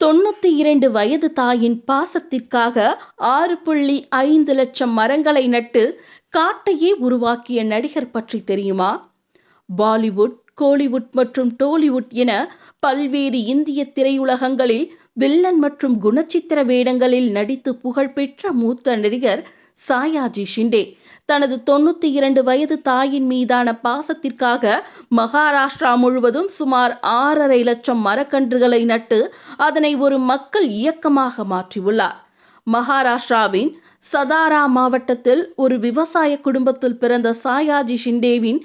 92 வயது தாயின் பாசத்திற்காக 6.5 லட்சம் மரங்களை நட்டு காட்டையே உருவாக்கிய நடிகர் பற்றி தெரியுமா? பாலிவுட், கோலிவுட் மற்றும் டோலிவுட் என பல்வேறு இந்திய திரையுலகங்களில் வில்லன் மற்றும் குணச்சித்திர வேடங்களில் நடித்து புகழ்பெற்ற மூத்த நடிகர் சாயாஜி ஷிண்டே தனது 92 வயது தாயின் மீதான பாசத்திற்காக மகாராஷ்டிரா முழுவதும் சுமார் 6.5 லட்சம் மரக்கன்றுகளை நட்டு அதனை ஒரு மக்கள் இயக்கமாக மாற்றியுள்ளார். மகாராஷ்டிராவின் சதாரா மாவட்டத்தில் ஒரு விவசாய குடும்பத்தில் பிறந்த சாயாஜி ஷிண்டேவின்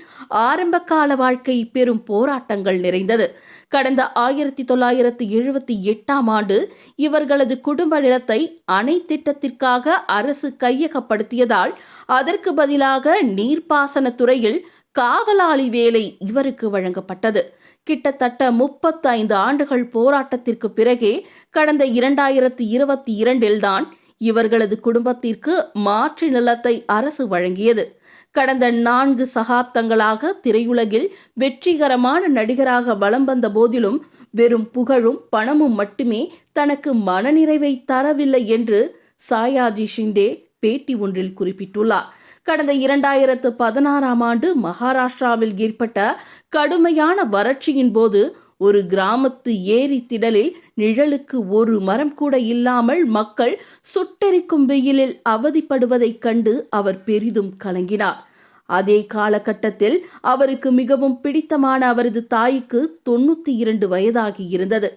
ஆரம்பகால வாழ்க்கை பெரும் போராட்டங்கள் நிறைந்தது. கடந்த 1978ஆம் ஆண்டு இவர்களது குடும்ப நிலத்தை அணை திட்டத்திற்காக அரசு கையகப்படுத்தியதால் அதற்கு பதிலாக நீர்ப்பாசன துறையில் காவலாளி வேலை இவருக்கு வழங்கப்பட்டது. கிட்டத்தட்ட 35 ஆண்டுகள் போராட்டத்திற்கு பிறகே கடந்த 2022இல் தான் இவர்களது குடும்பத்திற்கு மாற்று நிலத்தை அரசு வழங்கியது. கடந்த 4 சகாப்தங்களாக திரையுலகில் வெற்றிகரமான நடிகராக வலம் வந்த போதிலும் வெறும் புகழும் பணமும் மட்டுமே தனக்கு மனநிறைவை தரவில்லை என்று சாயாஜி ஷிண்டே பேட்டி ஒன்றில் குறிப்பிட்டுள்ளார். கடந்த 2016ஆம் ஆண்டு மகாராஷ்டிராவில் ஏற்பட்ட கடுமையான வறட்சியின் போது ஒரு கிராமத்து ஏரி திடலில் நிழலுக்கு ஒரு மரம் கூட இல்லாமல் மக்கள் சுட்டெரிக்கும் வெயிலில் அவதிப்படுவதைக் கண்டு அவர் பெரிதும் கலங்கினார். அதே காலகட்டத்தில் அவருக்கு மிகவும் பிடித்தமான அவரது தாய்க்கு 92 வயதாகி இருந்தது.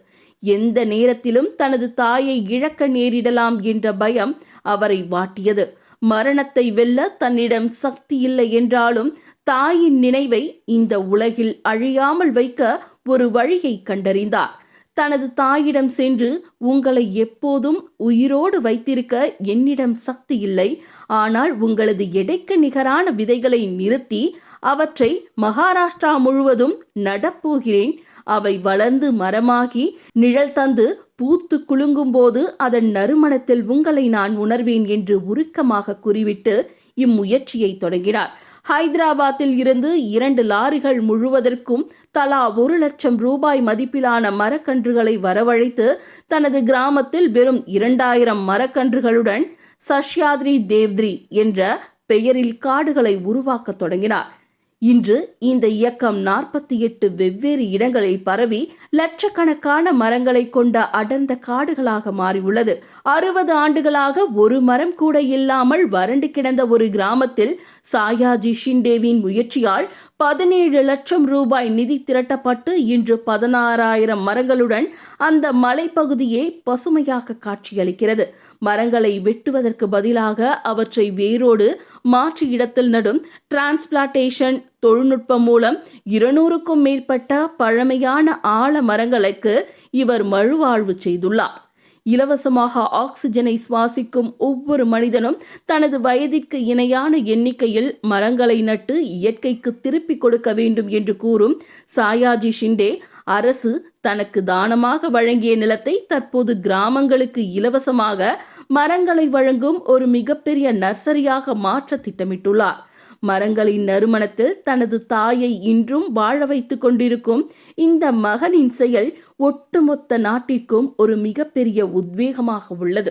எந்த நேரத்திலும் தனது தாயை இழக்க நேரிடலாம் என்ற பயம் அவரை வாட்டியது. மரணத்தை வெல்ல தன்னிடம் சக்தி இல்லை என்றாலும் தாயின் நினைவை இந்த உலகில் அழியாமல் வைக்க ஒரு வழியை கண்டறிந்தார். தனது தாயிடம் சென்று, உங்களை எப்போதும் உயிரோடு வைத்திருக்க என்னிடம் சக்தி இல்லை, ஆனால் உங்களது எடைக்கு நிகரான விதைகளை நிறுத்தி அவற்றை மகாராஷ்டிரா முழுவதும் நடப்போகிறேன். அவை வளர்ந்து மரமாகி நிழல் தந்து பூத்து குலுங்கும் போது அதன் நறுமணத்தில் உங்களை நான் உணர்வேன் என்று உருக்கமாக கூறிவிட்டு இம்முயற்சியை தொடங்கினார். ஹைதராபாத்தில் இருந்து 2 லாரிகள் முழுவதற்கும் தலா 1 லட்சம் ரூபாய் மதிப்பிலான மரக்கன்றுகளை வரவழைத்து தனது கிராமத்தில் வெறும் 2000 மரக்கன்றுகளுடன் சஷ்யாத்ரி தேவ்த்ரி என்ற பெயரில் காடுகளை உருவாக்க தொடங்கினார். இன்று இந்த இயக்கம் 48 வெவ்வேறு இடங்களில் பரவி லட்சக்கணக்கான மரங்களை கொண்ட அடர்ந்த காடுகளாக மாறியுள்ளது. 60 ஆண்டுகளாக ஒரு மரம் கூட இல்லாமல் வறண்டு கிடந்த ஒரு கிராமத்தில் சாயாஜி ஷிண்டேவின் முயற்சியால் 17 லட்சம் ரூபாய் நிதி திரட்டப்பட்டு இன்று 16,000 மரங்களுடன் அந்த மலைப்பகுதியே பசுமையாக காட்சியளிக்கிறது. மரங்களை வெட்டுவதற்கு பதிலாக அவற்றை வேரோடு மாற்று இடத்தில் நடும் டிரான்ஸ்பிளான்டேஷன் தொழில்நுட்பம் மூலம் 200க்கும் மேற்பட்ட பழமையான ஆல மரங்களுக்கு இவர் மறுவாழ்வு செய்துள்ளார். இலவசமாக ஆக்சிஜனை சுவாசிக்கும் ஒவ்வொரு மனிதனும் தனது வயதிற்கு இணையான எண்ணிக்கையில் மரங்களை நட்டு இயற்கைக்கு திருப்பிக் கொடுக்க வேண்டும் என்று கூறும் சாயாஜி ஷிண்டே, அரசு தனக்கு தானமாக வழங்கிய நிலத்தை தற்போது கிராமங்களுக்கு இலவசமாக மரங்களை வழங்கும் ஒரு மிகப்பெரிய நர்சரியாக மாற்ற திட்டமிட்டுள்ளார். மரங்களின் நறுமணத்தில் தனது தாயை இன்றும் வாழ வைத்துக் கொண்டிருக்கும் இந்த மகனின் செயல் ஒட்டுமொத்த நாட்டிற்கும் ஒரு மிகப்பெரிய உத்வேகமாக உள்ளது.